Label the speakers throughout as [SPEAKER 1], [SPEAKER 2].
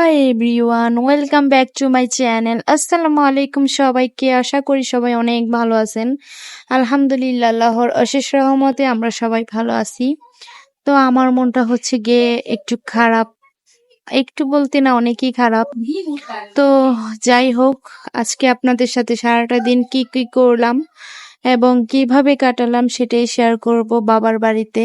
[SPEAKER 1] Hi everyone, welcome back to my channel. আসসালামু আলাইকুম সবাইকে। আশা করি সবাই অনেক ভালো আছেন। আলহামদুলিল্লাহ, আল্লাহর অশেষ রহমতে আমরা সবাই ভালো আছি। তো আমার মনটা হচ্ছে গিয়ে একটু খারাপ, একটু বলতে না অনেকই খারাপ। তো যাই হোক, আজকে আপনাদের সাথে সারাটা দিন কি কি করলাম এবং কিভাবে কাটালাম সেটাই শেয়ার করব বাবার বাড়িতে।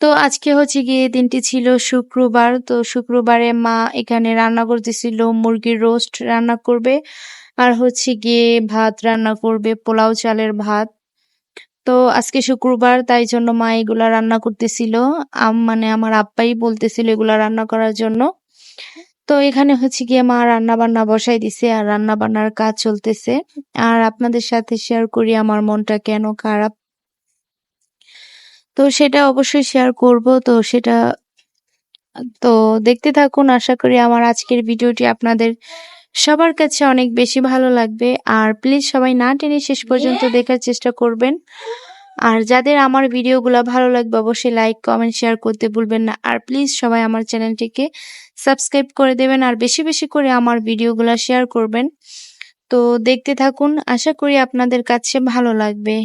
[SPEAKER 1] তো আজকে হচ্ছে গিয়ে দিনটি ছিল শুক্রবার। তো শুক্রবারে মা এখানে রান্না করতেছিল, মুরগির রোস্ট রান্না করবে আর হচ্ছে গিয়ে ভাত রান্না করবে, পোলাও চালের ভাত। তো আজকে শুক্রবার, তাই জন্য মা এগুলা রান্না করতেছিল। মানে আমার আব্বাই বলতেছিল এগুলা রান্না করার জন্য। তো এখানে হচ্ছে গিয়ে মা রান্না বান্না বসাই দিছে আর রান্না বান্নার কাজ চলতেছে। আর আপনাদের সাথে শেয়ার করি আমার মনটা কেন খারাপ। তো সেটা অবশ্যই শেয়ার করব। তো দেখতে থাকুন। আশা করি আমার আজকের ভিডিওটি আপনাদের সবার কাছে অনেক বেশি ভালো লাগবে। আর প্লিজ সবাই না টেনে শেষ পর্যন্ত দেখার চেষ্টা করবেন। আর যাদের আমার ভিডিওগুলো ভালো লাগবে অবশ্যই লাইক, কমেন্ট, শেয়ার করতে ভুলবেন না। আর প্লিজ সবাই আমার চ্যানেলটিকে সাবস্ক্রাইব করে দেবেন আর বেশি বেশি করে আমার ভিডিওগুলো শেয়ার করবেন। তো দেখতে থাকুন, আশা করি আপনাদের কাছে ভালো লাগবে।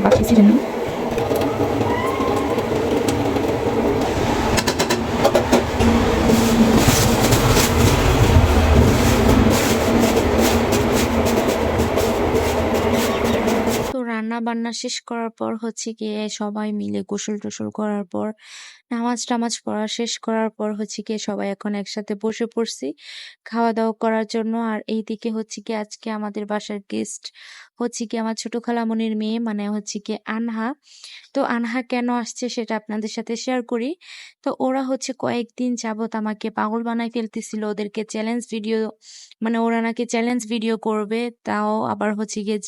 [SPEAKER 2] বাকি ছিল না।
[SPEAKER 1] তো রান্না বান্না শেষ করার পর হচ্ছে গিয়ে সবাই মিলে গোসল টোসল করার পর নামাজ টামাজ পড়া শেষ করার পর হচ্ছে গিয়ে সবাই এখন একসাথে বসে পড়ছি খাওয়া দাওয়া করার জন্য। আর এইদিকে হচ্ছে কি আজকে আমাদের বাসার গেস্ট হচ্ছে কি আমার ছোট খালামণির মেয়ে, মানে হচ্ছে কি আনহা। তো আনহা কেন আসছে সেটা আপনাদের সাথে শেয়ার করি। তো ওরা হচ্ছে কয়েকদিন যাবত আমাকে পাগল বানায় ফেলতেছিল, ওদেরকে চ্যালেঞ্জ ভিডিও, মানে ওরা নাকি চ্যালেঞ্জ ভিডিও করবে, তাও আবার হচ্ছে গিয়ে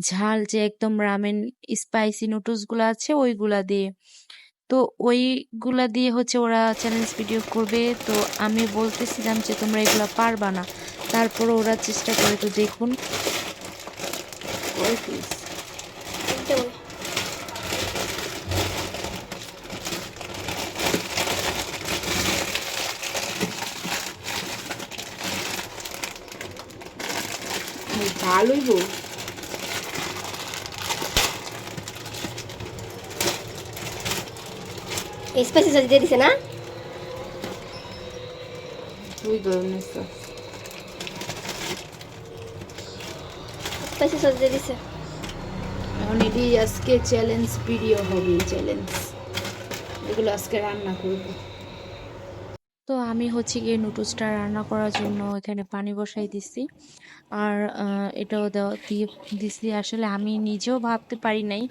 [SPEAKER 1] ঝাল যে একদম রামেন স্পাইসি নুডলস গুলা আছে ওইগুলা দিয়ে। তো ওইগুলা দিয়ে হচ্ছে ওরা চ্যালেঞ্জ ভিডিও করবে। তো আমি বলতেছিলাম যে তোমরা এগুলা পারবা না, তারপর ওরা চেষ্টা করে। তো দেখুন,
[SPEAKER 2] ভালোই গো।
[SPEAKER 3] স্পাইসি সস দিয়ে দিছে না?
[SPEAKER 2] দুই ধরনের সস।
[SPEAKER 3] স্পাইসি সস দিয়ে দিছে।
[SPEAKER 2] এখন এটি আজকে চ্যালেঞ্জ ভিডিও হবে, চ্যালেঞ্জ এগুলো আজকে রান্না করব।
[SPEAKER 1] তো আমি হচ্ছে গিয়ে নুডলসটা রান্না করার জন্য এখানে পানি বসাই দিছি। আর এটাও দেওয়া দিয়ে দিছি। আসলে আমি নিজেও ভাবতে পারি নাই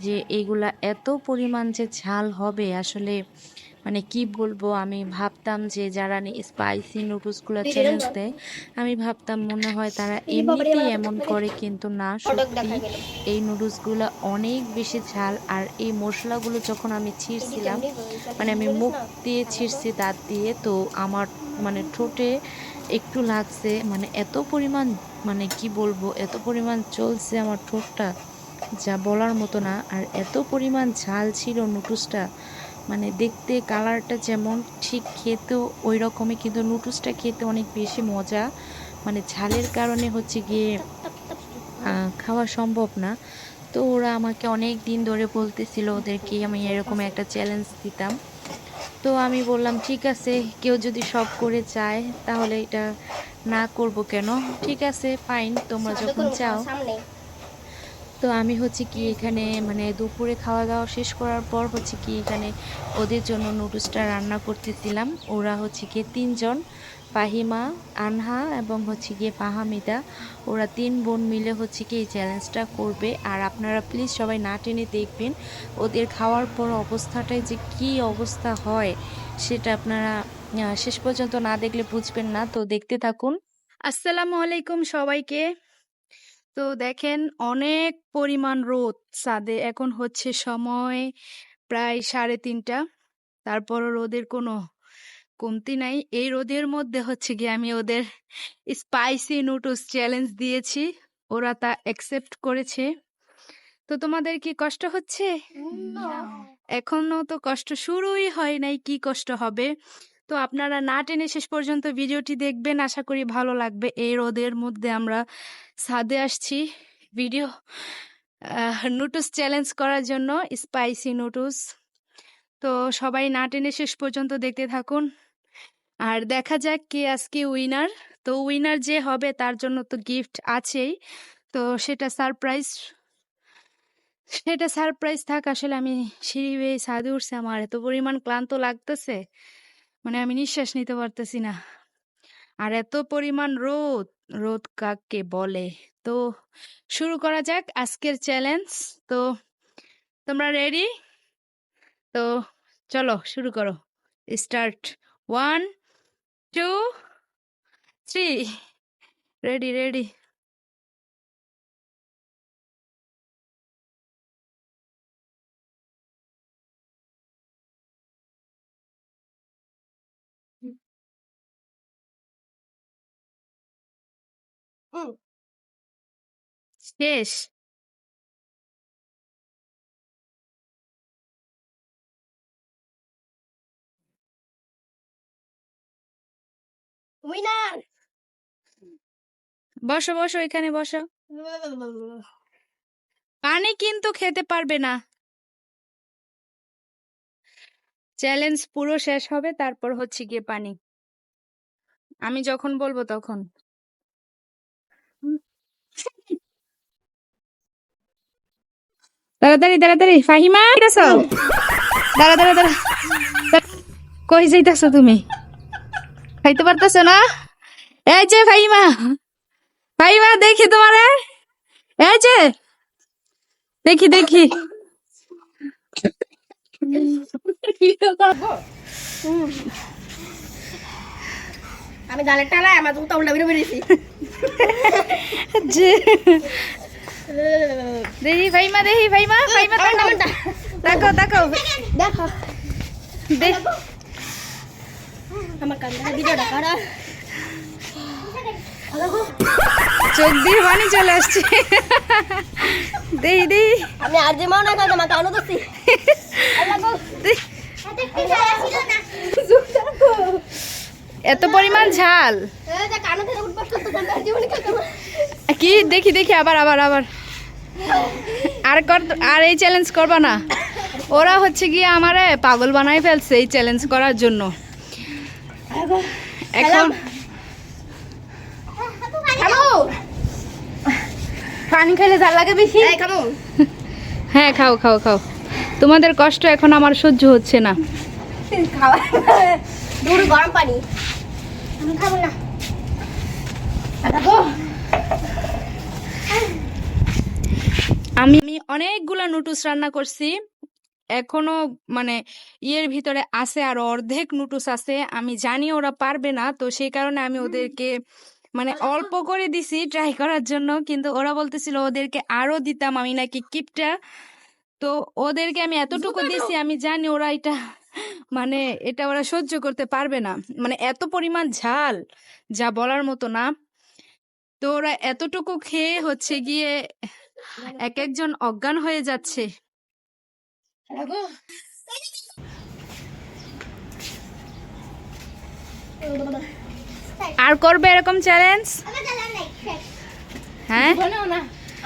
[SPEAKER 1] যে এগুলা এত পরিমাণ যে ঝাল হবে। আসলে মানে কি বলবো, আমি ভাবতাম যে যারা স্পাইসি নুডলসগুলো চ্যালেঞ্জ দেয়, আমি ভাবতাম মনে হয় তারা এমনিতেই এমন করে, কিন্তু না, সত্যি এই নুডলসগুলো অনেক বেশি ঝাল। আর এই মশলাগুলো যখন আমি ছিঁড়ছিলাম, মানে আমি মুখ দিয়ে ছিঁড়ছি দাঁত দিয়ে, তো আমার মানে ঠোঁটে একটু লাগছে, মানে এত পরিমাণ, মানে কি বলবো, এত পরিমাণ চলছে আমার ঠোঁটটা, যা বলার মতো না। আর এত পরিমাণ ঝাল ছিল নুডলসটা, মানে দেখতে কালারটা যেমন, ঠিক খেতেও ওই রকমই, কিন্তু নুডলসটা খেতে অনেক বেশি মজা। মানে ঝালের কারণে হচ্ছে গিয়ে খাওয়া সম্ভব না। তো ওরা আমাকে অনেক দিন ধরে বলতেছিল ওদেরকে আমি এরকম একটা চ্যালেঞ্জ দিতাম। তো আমি বললাম ঠিক আছে, কেউ যদি সব করে চায় তাহলে এটা না করব কেন, ঠিক আছে ফাইন, তোমরা যখন চাও। তো আমি হচ্ছে কি এখানে মানে দুপুরে খাওয়া দাওয়া শেষ করার পর হচ্ছে কি এখানে ওদের জন্য নুডলসটা রান্না করতেছিলাম। ওরা হচ্ছে কি 3 জন। ফাহিমা, আনহা এবং হচ্ছে গিয়ে ফাহামিদা, ওরা 3 বোন মিলে হচ্ছে কি এই চ্যালেঞ্জটা করবে। আর আপনারা প্লিজ সবাই না টেনে দেখবেন, ওদের খাওয়ার পর অবস্থাটায় যে কি অবস্থা হয় সেটা আপনারা শেষ পর্যন্ত না দেখলে বুঝবেন না। তো দেখতে থাকুন।
[SPEAKER 2] আসসালামু আলাইকুম সবাইকে। তো দেখেন অনেক পরিমাণ রোদ ছাদে, এখন হচ্ছে সময় প্রায় 3:30। তারপরও রোদের কোনো কমতি নাই। এই রোদের মধ্যে হচ্ছে গিয়ে আমি ওদের স্পাইসি নুডলস চ্যালেঞ্জ দিয়েছি, ওরা তা অ্যাকসেপ্ট করেছে। তো তোমাদের কি কষ্ট হচ্ছে? এখনো তো কষ্ট শুরুই হয় নাই, কি কষ্ট হবে? তো আপনারা না টেনে শেষ পর্যন্ত ভিডিওটি দেখবেন, আশা করি ভালো লাগবে। এই রোদের মধ্যে আমরা ছাদে আসছি ভিডিও নুডলস চ্যালেঞ্জ করার জন্য, স্পাইসি নুডলস। তো সবাই না টেনে শেষ পর্যন্ত দেখতে থাকুন, আর দেখা যাক কে আজকে উইনার। তো উইনার যে হবে তার জন্য তো গিফট আছেই, তো সেটা সারপ্রাইজ থাক। আসলে আমি সিঁড়ি বেয়ে ছাদে উঠছি, আমার এত পরিমাণ ক্লান্ত লাগতেছে, মানে আমি নিঃশ্বাস নিতে পারতেছি না। আর এত পরিমাণ রোদ, রোদ কাকে বলে। তো শুরু করা যাক আজকের চ্যালেঞ্জ। তো তোমরা রেডি? তো চলো শুরু করো, স্টার্ট। 1 2 3, ready ready. শেষ।
[SPEAKER 3] উইনার।
[SPEAKER 2] বসো বসো, এখানে বসো। পানি কিন্তু খেতে পারবে না, চ্যালেঞ্জ পুরো শেষ হবে তারপর হচ্ছে গিয়ে পানি, আমি যখন বলবো তখন। তাড়াতাড়ি তাড়াতাড়ি, ফাহিমা যাইতাছো? দাঁড়া দাঁড়া দাঁড়া, কই যাইতাছো তুমি? খাইতে পারতেছো না? এই যে ফাহিমা, ফাহিমা দেখি তোমারে, এই যে দেখি দেখি।
[SPEAKER 3] আমি গালের টালায় আমার জুতা উল্টা বেরিয়ে বেরিয়েছি।
[SPEAKER 2] যে দেখি ফাহিমা, দেখি ফাহিমা, ফাহিমা তাকাও তাকাও
[SPEAKER 3] দেখো
[SPEAKER 2] দেখ।
[SPEAKER 3] আমার কান্না ভিডিওটা করা।
[SPEAKER 2] চোখ দিয়ে পানি চলে আসছে। দেই দেই,
[SPEAKER 3] আমি আর যে মনে করে তোমাকে আনো করছি।
[SPEAKER 2] এত পরিমাণ ঝাল
[SPEAKER 3] কানো থেকে উঠবার করতে জীবনে খেতে
[SPEAKER 2] কি? দেখি দেখি, আবার আবার আবার। আর এই চ্যালেঞ্জ করবা না? ওরা হচ্ছে গিয়ে আমারে পাগল বানাই ফেলছে এই চ্যালেঞ্জ করার জন্য। এখন পানি খাইলে ঝাল লাগে বেশি। হ্যাঁ খাও খাও খাও, তোমাদের কষ্ট এখন আমার সহ্য হচ্ছে না।
[SPEAKER 3] খাওয়া দূর গরম পানি আমি খাবো না।
[SPEAKER 2] আমি অনেকগুলা নুডলস রান্না করছি, এখনো মানে ইয়ের ভিতরে আছে আর অর্ধেক নুডলস আছে। আমি জানি ওরা পারবে না, তো সেই কারণে আমি ওদেরকে মানে অল্প করে দিছি ট্রাই করার জন্য, কিন্তু ওরা বলতেছিল ওদেরকে আরো দিতাম, আমি নাকি কিপটা। তো ওদেরকে আমি এতটুকু দিছি, আমি জানি ওরা মানে এটা ওরা সহ্য করতে পারবে না, মানে এত পরিমাণ ঝাল যা বলার মতো না। তো ওরা এতটুকু খেয়ে হচ্ছে গিয়ে এক একজন অজ্ঞান হয়ে যাচ্ছে। আর করবে এরকম চ্যালেঞ্জ? হ্যাঁ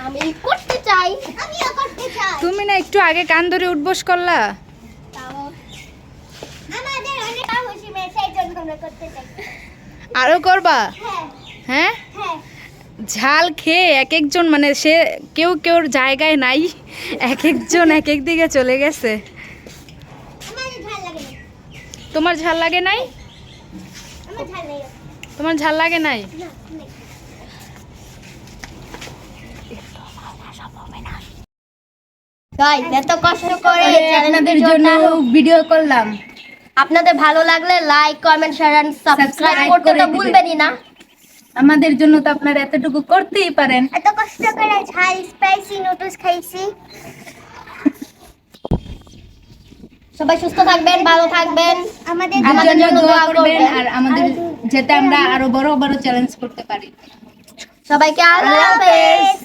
[SPEAKER 3] আমি করতে চাই, আমিও করতে চাই।
[SPEAKER 2] তুমি না একটু আগে কান ধরে উঠবোস করলা।
[SPEAKER 3] আমাদের অনেক খুশি মেসেজ জন্য আমরা করতে চাই।
[SPEAKER 2] আরো করবা?
[SPEAKER 3] হ্যাঁ
[SPEAKER 2] হ্যাঁ,
[SPEAKER 3] হ্যাঁ।
[SPEAKER 2] ঝাল খেয়ে এক একজন মানে সে কেউ কেউর জায়গায় নাই, এক একজন এক এক দিকে চলে গেছে।
[SPEAKER 3] আমার ঝাল লাগে না।
[SPEAKER 2] তোমার ঝাল লাগে নাই?
[SPEAKER 3] আমার ঝাল নেই।
[SPEAKER 2] তোমার ঝাল লাগে নাই?
[SPEAKER 3] গাইস এত কষ্ট করে
[SPEAKER 4] আপনাদের জন্য ভিডিও করলাম।
[SPEAKER 3] আপনাদের ভালো লাগলে like comment share and subscribe
[SPEAKER 4] Subscribe
[SPEAKER 3] করতে
[SPEAKER 4] করে
[SPEAKER 3] তো
[SPEAKER 4] দিবেন।
[SPEAKER 3] ভুলবেনই না।
[SPEAKER 4] আমাদের জন্য তো আপনারা এতটুকু করতেই পারেন।
[SPEAKER 3] এত কষ্ট করে ঝাল স্পাইসি নুডলস খাইছি। সবাই সুস্থ থাকবেন, ভালো থাকবেন, আমাদের
[SPEAKER 4] জন্য দোয়া করবেন আর আমাদের যাতে আমরা আরো বড় বড় চ্যালেঞ্জ করতে পারি।
[SPEAKER 3] সবাইকে আল্লাহ হাফেজ।